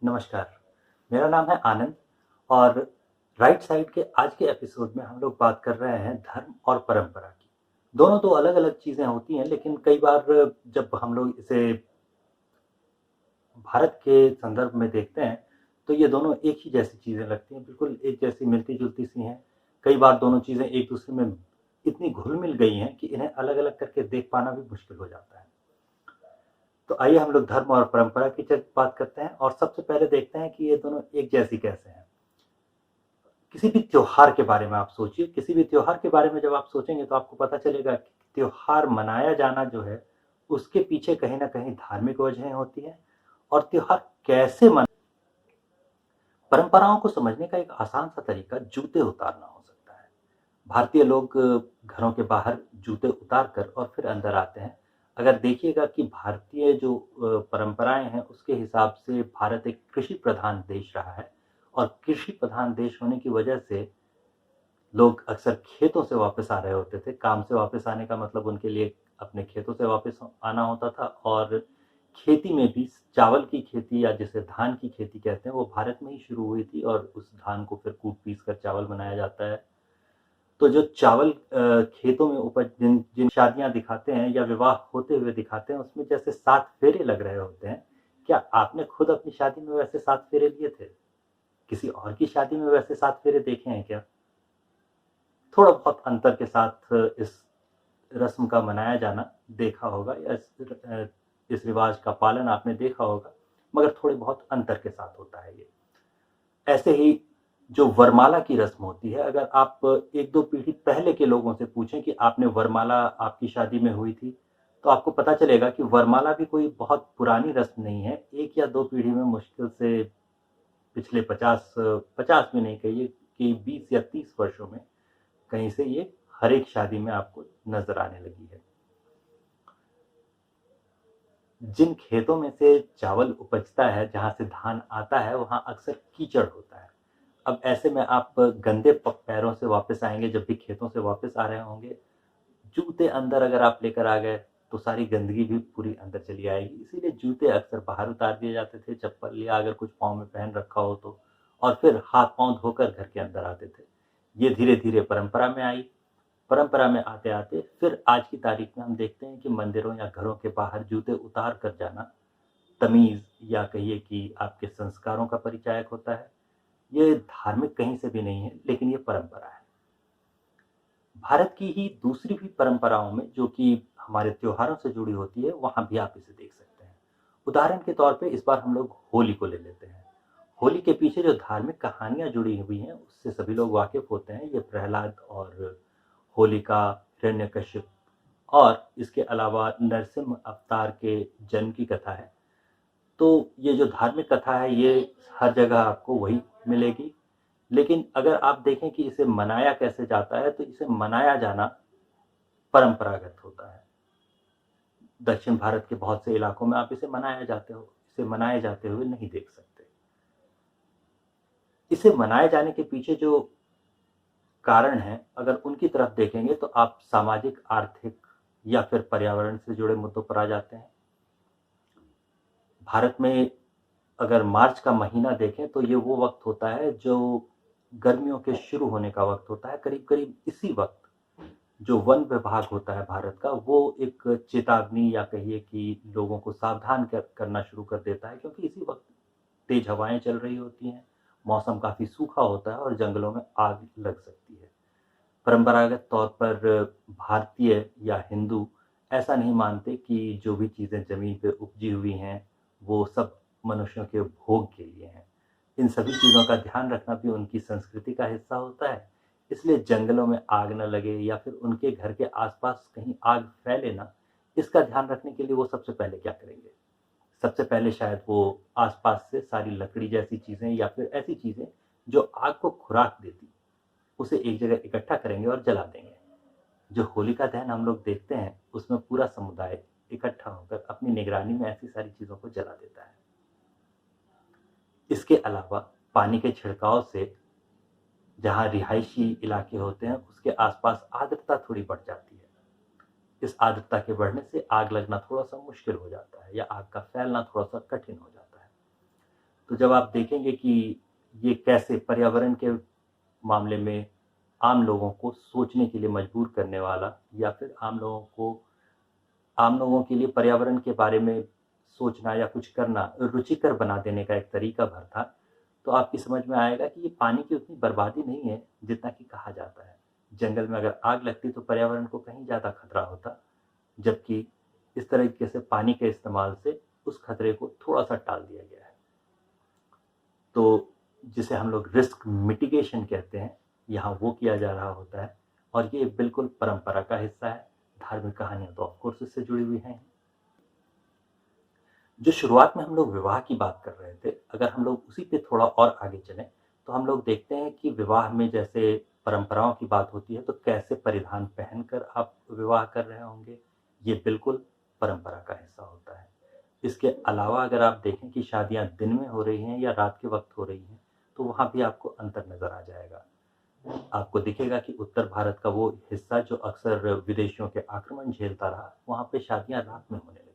नमस्कार, मेरा नाम है आनंद और राइट साइड के आज के एपिसोड में हम लोग बात कर रहे हैं धर्म और परंपरा की। दोनों तो अलग-अलग चीज़ें होती हैं, लेकिन कई बार जब हम लोग इसे भारत के संदर्भ में देखते हैं, तो ये दोनों एक ही जैसी चीज़ें लगती हैं, बिल्कुल एक जैसी मिलती-जुलती सी हैं। कई बार दोनों चीज़ें एक-दूसरे में इतनी घुल-मिल गई हैं कि इन्हें अलग-अलग करके देख पाना भी मुश्किल हो जाता है। तो आइए हम लोग धर्म और परंपरा की बात करते हैं और सबसे पहले देखते हैं कि ये दोनों एक जैसी कैसे हैं। किसी भी त्योहार के बारे में आप सोचिए, किसी भी त्योहार के बारे में जब आप सोचेंगे तो आपको पता चलेगा कि त्योहार मनाया जाना जो है, उसके पीछे कहीं न कहीं धार्मिक वजहें होती हैं और त्योहार कैसे परंपराओं को समझने का एक आसान सा तरीका जूते उतारना हो सकता है। भारतीय लोग घरों के बाहर जूते उतार कर और फिर अंदर आते हैं। अगर देखिएगा कि भारतीय जो परंपराएँ हैं, उसके हिसाब से भारत एक कृषि प्रधान देश रहा है और कृषि प्रधान देश होने की वजह से लोग अक्सर खेतों से वापस आ रहे होते थे। काम से वापस आने का मतलब उनके लिए अपने खेतों से वापस आना होता था और खेती में भी चावल की खेती या जिसे धान की खेती कहते हैं, वो भारत में ही शुरू हुई थी और उस धान को फिर कूट-पीस कर चावल बनाया जाता है। तो जो चावल खेतों में उपज जिन जिन शादियाँ दिखाते हैं या विवाह होते हुए दिखाते हैं, उसमें जैसे 7 फेरे लग रहे होते हैं। क्या आपने खुद अपनी शादी में वैसे 7 फेरे लिए थे? किसी और की शादी में वैसे 7 फेरे देखे हैं क्या? थोड़ा बहुत अंतर के साथ इस रस्म का मनाया जाना देखा होगा या इस रिवाज का पालन आपने देखा होगा, मगर थोड़े बहुत अंतर के साथ होता है ये। ऐसे ही जो वरमाला की रस्म होती है, अगर आप 1-2 पीढ़ी पहले के लोगों से पूछें कि आपने वरमाला आपकी शादी में हुई थी, तो आपको पता चलेगा कि वरमाला भी कोई बहुत पुरानी रस्म नहीं है। 1 या 2 पीढ़ी में मुश्किल से पिछले 50 भी नहीं कहिए कि 20 या 30 वर्षों में कहीं से ये हर एक शादी में आपको नज़र आने लगी है। जिन खेतों में से चावल उपजता है, जहाँ से धान आता है, वहाँ अक्सर कीचड़ होता है। अब ऐसे में आप गंदे पैरों से वापस आएँगे, जब भी खेतों से वापस आ रहे होंगे, जूते अंदर अगर आप लेकर आ गए, तो सारी गंदगी भी पूरी अंदर चली आएगी। इसीलिए जूते अक्सर बाहर उतार दिए जाते थे, चप्पल या अगर कुछ पाँव में पहन रखा हो तो, और फिर हाथ-पाँव धोकर घर के अंदर आते थे। ये धीरे-धीरे परंपरा में आई। परंपरा में आते-आते फिर आज की तारीख में हम देखते हैं कि मंदिरों या घरों के बाहर जूते उतार कर जाना तमीज़ या कहिए कि आपके संस्कारों का परिचायक होता है। ये धार्मिक कहीं से भी नहीं है, लेकिन ये परंपरा है। भारत की ही दूसरी भी परंपराओं में जो कि हमारे त्योहारों से जुड़ी होती है, वहाँ भी आप इसे देख सकते हैं। उदाहरण के तौर पे इस बार हम लोग होली को ले लेते हैं। होली के पीछे जो धार्मिक कहानियाँ जुड़ी हुई हैं, उससे सभी लोग वाकिफ़ होते हैं। ये प्रहलाद और होलिका, हिरण्यकशिप और इसके अलावा नरसिंह अवतार के जन्म की कथा है। तो ये जो धार्मिक कथा है, ये हर जगह आपको वही मिलेगी। लेकिन अगर आप देखें कि इसे मनाया कैसे जाता है, तो इसे मनाया जाना परंपरागत होता है। दक्षिण भारत के बहुत से इलाकों में आप इसे मनाए जाते हुए नहीं देख सकते। इसे मनाए जाने के पीछे जो कारण हैं, अगर उनकी तरफ देखेंगे तो आप सामाजिक, आर्थिक या फिर पर्यावरण से जुड़े मुद्दों पर आ जाते हैं। भारत में अगर मार्च का महीना देखें तो ये वो वक़्त होता है जो गर्मियों के शुरू होने का वक़्त होता है। करीब-करीब इसी वक़्त जो वन विभाग होता है भारत का, वो एक चेतावनी या कहिए कि लोगों को सावधान करना शुरू कर देता है, क्योंकि इसी वक़्त तेज़ हवाएँ चल रही होती हैं, मौसम काफ़ी सूखा होता है और जंगलों में आग लग सकती है। परंपरागत तौर पर भारतीय या हिंदू ऐसा नहीं मानते कि जो भी चीज़ें ज़मीन पे उपजी हुई हैं, वो सब मनुष्यों के भोग के लिए हैं। इन सभी चीज़ों का ध्यान रखना भी उनकी संस्कृति का हिस्सा होता है। इसलिए जंगलों में आग ना लगे या फिर उनके घर के आस-पास कहीं आग फैले ना, इसका ध्यान रखने के लिए वो सबसे पहले क्या करेंगे? सबसे पहले शायद वो आस-पास से सारी लकड़ी जैसी चीज़ें या फिर ऐसी चीज़ें जो आग को खुराक देती, उसे एक जगह इकट्ठा करेंगे और जला देंगे। जो होलिका दहन हम लोग देखते हैं, उसमें पूरा समुदाय इकट्ठा होकर अपनी निगरानी में ऐसी सारी चीज़ों को जला देता है। इसके अलावा पानी के छिड़काव से जहाँ रिहायशी इलाके होते हैं, उसके आसपास आर्द्रता थोड़ी बढ़ जाती है। इस आर्द्रता के बढ़ने से आग लगना थोड़ा-सा मुश्किल हो जाता है या आग का फैलना थोड़ा-सा कठिन हो जाता है। तो जब आप देखेंगे कि ये कैसे पर्यावरण के मामले में आम लोगों को सोचने के लिए मजबूर करने वाला, या फिर आम लोगों के लिए पर्यावरण के बारे में सोचना या कुछ करना रुचिकर बना देने का एक तरीका भर था, तो आपकी समझ में आएगा कि ये पानी की उतनी बर्बादी नहीं है जितना कि कहा जाता है। जंगल में अगर आग लगती तो पर्यावरण को कहीं ज़्यादा खतरा होता, जबकि इस तरीके से पानी के इस्तेमाल से उस खतरे को थोड़ा-सा टाल दिया गया है। तो जिसे हम लोग रिस्क मिटिगेशन कहते हैं, यहाँ वो किया जा रहा होता है, और ये बिल्कुल परंपरा का हिस्सा है। धार्मिक कहानियाँ तो ऑफ कोर्स इससे जुड़ी हुई हैं। जो शुरुआत में हम लोग विवाह की बात कर रहे थे, अगर हम लोग उसी पे थोड़ा और आगे चलें, तो हम लोग देखते हैं कि विवाह में जैसे परंपराओं की बात होती है, तो कैसे परिधान पहनकर आप विवाह कर रहे होंगे, ये बिल्कुल परंपरा का हिस्सा होता है। इसके अलावा अगर आप देखें कि शादियाँ दिन में हो रही हैं या रात के वक़्त हो रही हैं, तो वहाँ भी आपको अंतर नज़र आ जाएगा। आपको दिखेगा कि उत्तर भारत का वो हिस्सा जो अक्सर विदेशियों के आक्रमण झेलता रहा, वहाँ पे शादियाँ रात में होने लगी।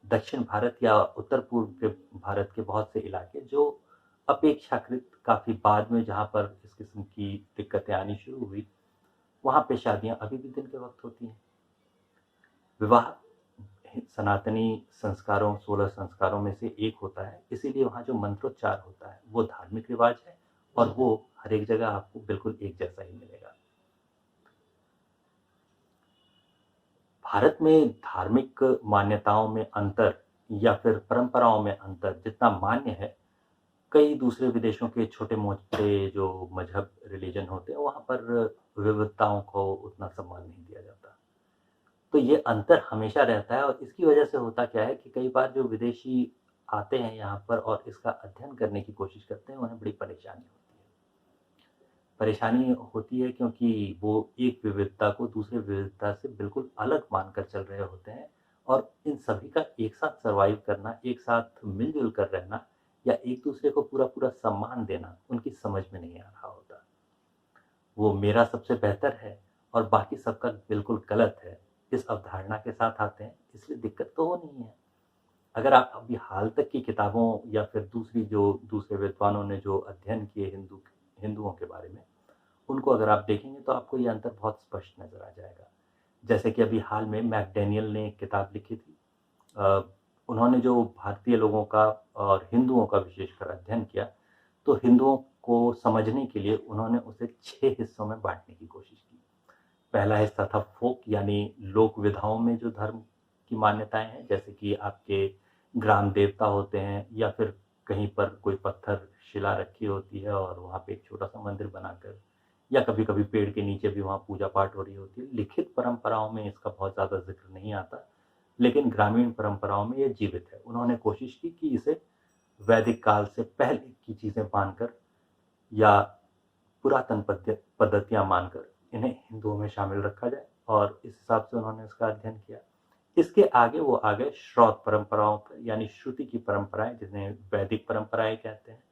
दक्षिण भारत या उत्तर-पूर्व के भारत के बहुत से इलाके जो अपेक्षाकृत काफ़ी बाद में जहाँ पर इस किस्म की दिक्कतें आनी शुरू हुई, वहाँ पे शादियाँ अभी भी दिन के वक़्त होती हैं। विवाह सनातनी संस्कारों 16 संस्कारों में से एक होता है, इसीलिए वहाँ जो मंत्रोच्चार होता है, वो धार्मिक रिवाज है, और वो हर एक जगह आपको बिल्कुल एक जैसा ही मिलेगा। भारत में धार्मिक मान्यताओं में अंतर या फिर परंपराओं में अंतर जितना मान्य है, कई दूसरे विदेशों के छोटे-मोटे जो मज़हब रिलीजन होते हैं, वहाँ पर विविधताओं को उतना सम्मान नहीं दिया जाता। तो ये अंतर हमेशा रहता है, और इसकी वजह से होता क्या है कि कई बार जो विदेशी आते हैं यहाँ पर और इसका अध्ययन करने की कोशिश करते हैं, उन्हें बड़ी परेशानी होती है। परेशानी होती है क्योंकि वो एक विविधता को दूसरे विविधता से बिल्कुल अलग मानकर चल रहे होते हैं, और इन सभी का एक साथ सर्वाइव करना, एक साथ मिल-जुल कर रहना या एक-दूसरे को पूरा-पूरा सम्मान देना उनकी समझ में नहीं आ रहा होता। वो मेरा सबसे बेहतर है और बाकी सबका बिल्कुल गलत है, इस अवधारणा के साथ आते हैं, इसलिए दिक्कत तो होनी ही है। अगर आप अभी हाल तक की किताबों या फिर दूसरे विद्वानों ने जो अध्ययन किए हिंदुओं के बारे में, उनको अगर आप देखेंगे तो आपको ये अंतर बहुत स्पष्ट नज़र आ जाएगा। जैसे कि अभी हाल में मैकडैनियल ने एक किताब लिखी थी। अ, उन्होंने जो भारतीय लोगों का और हिंदुओं का विशेषकर अध्ययन किया, तो हिंदुओं को समझने के लिए उन्होंने उसे 6 हिस्सों में बाँटने की कोशिश की। पहला हिस्सा था फ़ोक, यानी लोक विधाओं में जो धर्म की मान्यताएँ हैं, जैसे कि आपके ग्राम देवता होते हैं, या फिर कहीं पर कोई पत्थर शिला रखी होती है और वहाँ पे एक छोटा-सा मंदिर बनाकर, या कभी-कभी पेड़ के नीचे भी वहाँ पूजा-पाठ हो रही होती है। लिखित परंपराओं में इसका बहुत ज़्यादा ज़िक्र नहीं आता, लेकिन ग्रामीण परंपराओं में ये जीवित है। उन्होंने कोशिश की कि इसे वैदिक काल से पहले की चीज़ें मानकर या पुरातन पद्धतियाँ मानकर इन्हें हिंदुओं में शामिल रखा जाए, और इस हिसाब से उन्होंने इसका अध्ययन किया। इसके आगे वो आ गए श्रौत परंपराओं पर, यानी श्रुति की परंपराएँ, जिन्हें वैदिक परंपराएँ कहते हैं।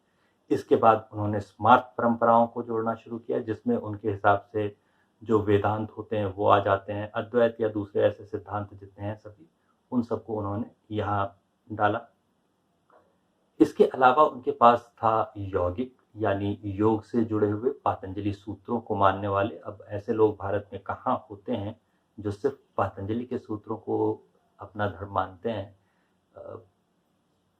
इसके बाद उन्होंने स्मार्त परंपराओं को जोड़ना शुरू किया, जिसमें उनके हिसाब से जो वेदांत होते हैं वो आ जाते हैं, अद्वैत या दूसरे ऐसे सिद्धांत जितने हैं सभी, उन सबको उन्होंने यहाँ डाला। इसके अलावा उनके पास था यौगिक, यानी योग से जुड़े हुए पातंजलि सूत्रों को मानने वाले। अब ऐसे लोग भारत में कहाँ होते हैं जो सिर्फ पातंजलि के सूत्रों को अपना धर्म मानते हैं। अ,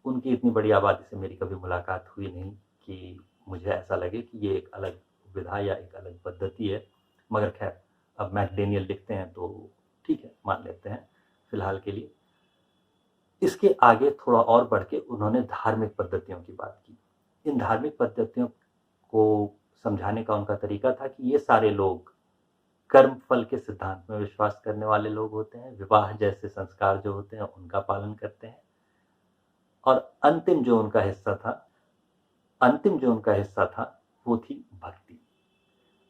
उनकी इतनी बड़ी आबादी से मेरी कभी मुलाकात हुई नहीं कि मुझे ऐसा लगे कि ये एक अलग विधा या एक अलग पद्धति है। मगर खैर, अब मैकडैनियल लिखते हैं तो ठीक है, मान लेते हैं फिलहाल के लिए। इसके आगे थोड़ा और बढ़ के उन्होंने धार्मिक पद्धतियों की बात की। इन धार्मिक पद्धतियों को समझाने का उनका तरीका था कि ये सारे लोग कर्म फल के सिद्धांत में विश्वास करने वाले लोग होते हैं, विवाह जैसे संस्कार जो होते हैं उनका पालन करते हैं, और अंतिम जो उनका हिस्सा था वो थी भक्ति।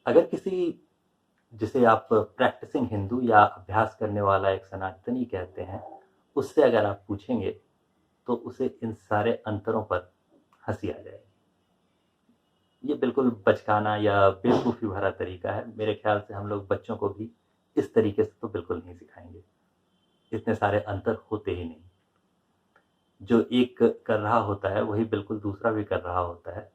अगर किसी, जिसे आप प्रैक्टिसिंग हिंदू या अभ्यास करने वाला एक सनातनी कहते हैं, उससे अगर आप पूछेंगे तो उसे इन सारे अंतरों पर हंसी आ जाएगी। ये बिल्कुल बचकाना या बेवकूफ़ी भरा तरीका है। मेरे ख्याल से हम लोग बच्चों को भी इस तरीके से तो बिल्कुल नहीं सिखाएंगे। इतने सारे अंतर होते ही नहीं। जो एक कर रहा होता है वही बिल्कुल दूसरा भी कर रहा होता है।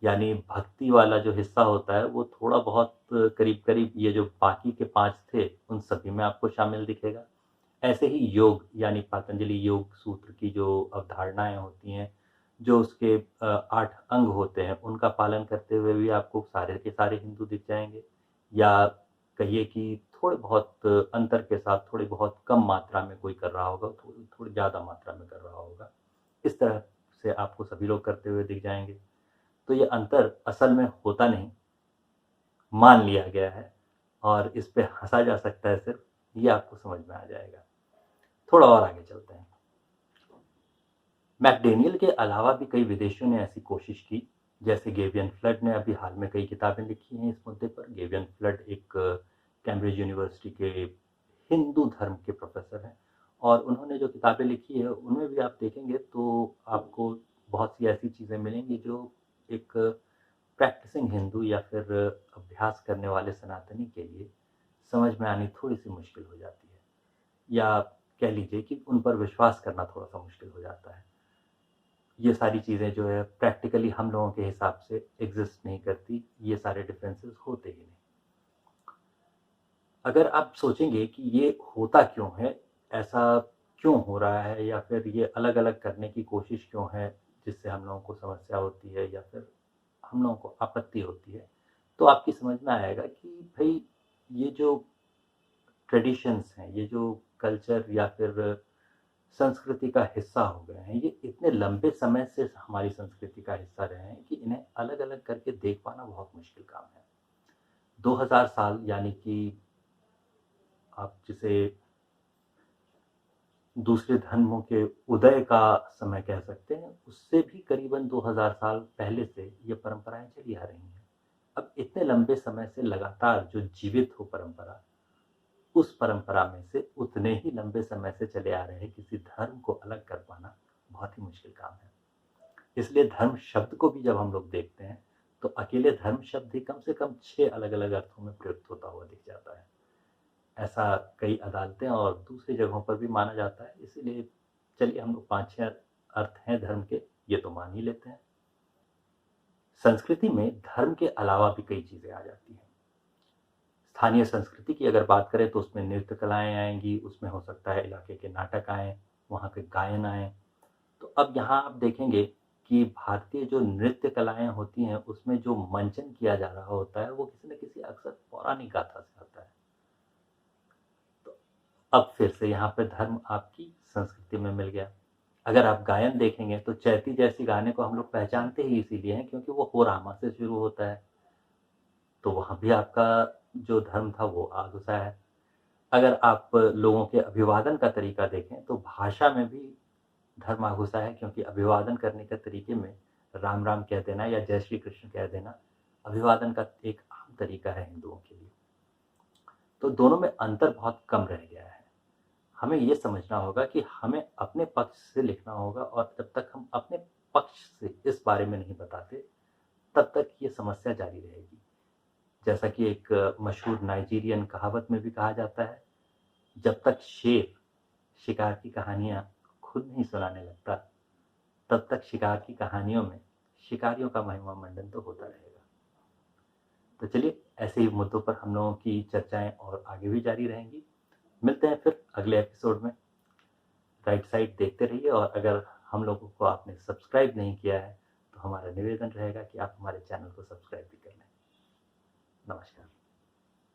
यानी भक्ति वाला जो हिस्सा होता है वो थोड़ा बहुत करीब-करीब ये जो बाकी के 5 थे उन सभी में आपको शामिल दिखेगा। ऐसे ही योग यानी पतंजलि योग सूत्र की जो अवधारणाएँ होती हैं, जो उसके 8 अंग होते हैं, उनका पालन करते हुए भी आपको सारे के सारे हिंदू दिख जाएँगे। या कहिए कि थोड़े बहुत अंतर के साथ थोड़ी बहुत कम मात्रा में कोई कर रहा होगा, थोड़ी थोड़ी ज़्यादा मात्रा में कर रहा होगा। इस तरह से आपको सभी लोग करते हुए दिख जाएँगे। तो ये अंतर असल में होता नहीं, मान लिया गया है और इस पे हँसा जा सकता है सिर्फ़, ये आपको समझ में आ जाएगा। थोड़ा और आगे चलते हैं। मैकडेनियल के अलावा भी कई विदेशियों ने ऐसी कोशिश की, जैसे गेवियन फ्लड ने अभी हाल में कई किताबें लिखी हैं इस मुद्दे पर। गेवियन फ्लड एक कैम्ब्रिज यूनिवर्सिटी के हिंदू धर्म के प्रोफ़ेसर हैं और उन्होंने जो किताबें लिखी है, उनमें भी आप देखेंगे तो आपको बहुत सी ऐसी चीज़ें मिलेंगी जो एक प्रैक्टिसिंग हिंदू या फिर अभ्यास करने वाले सनातनी के लिए समझ में आनी थोड़ी-सी मुश्किल हो जाती है। या कह लीजिए कि उन पर विश्वास करना थोड़ा-सा मुश्किल हो जाता है। ये सारी चीज़ें जो है प्रैक्टिकली हम लोगों के हिसाब से एग्ज़िस्ट नहीं करती, ये सारे डिफरेंसेस होते ही नहीं। अगर आप सोचेंगे कि ये होता क्यों है, ऐसा क्यों हो रहा है या फिर ये अलग-अलग करने की कोशिश क्यों है, जिससे हम लोगों को समस्या होती है या फिर हम लोगों को आपत्ति होती है, तो आपकी समझ में आएगा कि भई ये जो ट्रेडिशंस हैं, ये जो कल्चर या फिर संस्कृति का हिस्सा हो गए हैं, ये इतने लंबे समय से हमारी संस्कृति का हिस्सा रहे हैं कि इन्हें अलग-अलग करके देख पाना बहुत मुश्किल काम है। 2000 साल यानी कि आप जिसे दूसरे धर्मों के उदय का समय कह सकते हैं, उससे भी करीबन 2000 साल पहले से ये परंपराएँ चली आ रही हैं। अब इतने लंबे समय से लगातार जो जीवित हो परंपरा, उस परंपरा में से उतने ही लंबे समय से चले आ रहे किसी धर्म को अलग कर पाना बहुत ही मुश्किल काम है। इसलिए धर्म शब्द को भी जब हम लोग देखते हैं, तो अकेले धर्म शब्द ही कम से कम 6 अलग-अलग अर्थों में प्रयुक्त होता हुआ दिख जाता है। ऐसा कई अदालतें और दूसरी जगहों पर भी माना जाता है, इसीलिए चलिए हम लोग 5-6 अर्थ हैं धर्म के, ये तो मान ही लेते हैं। संस्कृति में धर्म के अलावा भी कई चीज़ें आ जाती हैं। स्थानीय संस्कृति की अगर बात करें तो उसमें नृत्य कलाएँ आएँगी, उसमें हो सकता है इलाके के नाटक आएँ, वहाँ के गायन आएँ। तो अब यहाँ आप देखेंगे कि भारतीय जो नृत्य कलाएँ होती हैं, उसमें जो मंचन किया जा रहा होता है, वो किसी न किसी अक्सर पौराणिक गाथा से आता है। तो अब फिर से यहाँ पे धर्म आपकी संस्कृति में मिल गया। अगर आप गायन देखेंगे तो चैती जैसी गाने को हम लोग पहचानते ही इसीलिए हैं क्योंकि वो हो रामा से शुरू होता है। तो वहाँ भी आपका जो धर्म था वो आ घुसा है। अगर आप लोगों के अभिवादन का तरीका देखें तो भाषा में भी धर्म आ घुसा है क्योंकि अभिवादन करने के तरीके में राम राम कह देना या जय श्री कृष्ण कह देना अभिवादन का एक आम तरीका है हिंदुओं के लिए। तो दोनों में अंतर बहुत कम रह गया है। हमें ये समझना होगा कि हमें अपने पक्ष से लिखना होगा और जब तक हम अपने पक्ष से इस बारे में नहीं बताते, तब तक ये समस्या जारी रहेगी। जैसा कि एक मशहूर नाइजीरियन कहावत में भी कहा जाता है, जब तक शेर शिकार की कहानियाँ खुद नहीं सुनाने लगता, तब तक शिकार की कहानियों में शिकारियों का महिमा मंडन तो होता रहेगा। तो चलिए ऐसे ही मुद्दों पर हम लोगों की चर्चाएँ और आगे भी जारी रहेंगी। मिलते हैं फिर अगले एपिसोड में। राइट साइड देखते रहिए और अगर हम लोगों को आपने सब्सक्राइब नहीं किया है, तो हमारा निवेदन रहेगा कि आप हमारे चैनल को सब्सक्राइब भी कर लें। नमस्कार।